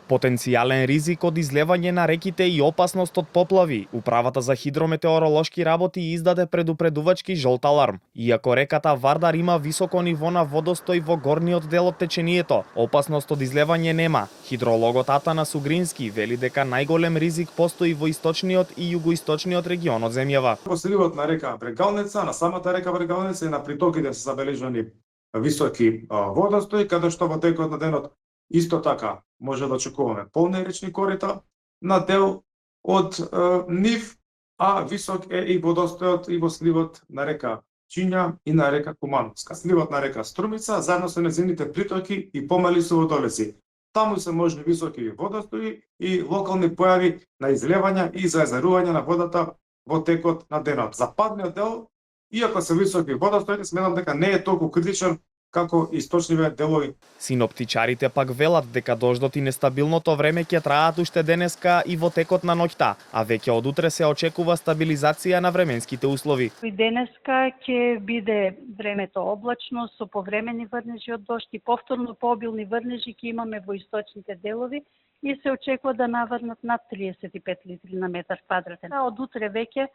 Потенцијален ризик од излевање на реките и опасност од поплави, Управата за хидрометеоролошки работи издаде предупредувачки жолт аларм. Иако реката Вардар има високо ниво на водостој во горниот дел од течението, опасност од излевање нема. Хидрологот Атанас Угрински вели дека најголем ризик постои во источниот и југоисточниот регион од земјава. Во сливот на река Брегалница, на самата река Брегалница и на притоките се забележани високи водостои, каде што во текот на денот исто така може да очекуваме полни речни корита на дел од нив, а висок е и водостојот и во сливот на река Чинја и на река Кумановска. Сливот на река Струмица, заедно со нејзините притоки и помали суводолеци. Таму се можни високи водостои и локални појави на излевања и заезерување на водата во текот на денот. Западниот дел, иако се високи водостои, сметам дека не е толку критичен како источниве делови. Синоптичарите пак велат дека дождот и нестабилното време ќе траат уште денеска и во текот на ноќта, а веќе од утре се очекува стабилизација на временските услови. И денеска ќе биде времето облачно со повремени врнежи од дожд и повторно пообилни врнежи ќе имаме во источните делови и се очекува да наврнат над 35 литри на метар квадратен. А од утре веќе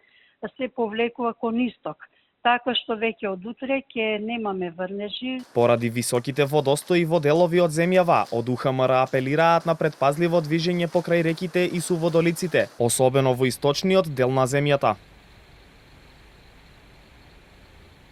се повлекува кон исток, така што веќе од утре ќе немаме врнежи. Поради високите водостои во делови од земјава, од УХМР апелираат на предпазливо движење покрај реките и суводолиците, особено во источниот дел на земјата.